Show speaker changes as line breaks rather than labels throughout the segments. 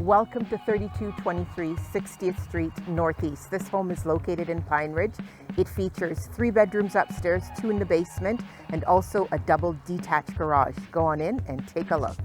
Welcome to 3223 60th Street Northeast. This home is located in Pineridge. It features 3 bedrooms upstairs, 2 in the basement, and also a double detached garage. Go on in and take a look.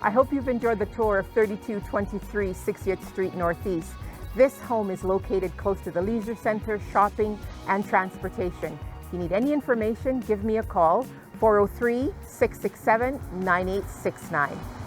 I hope you've enjoyed the tour of 3223 60th Street Northeast. This home is located close to the leisure center, shopping, and transportation. If you need any information, give me a call, 403-667-9869.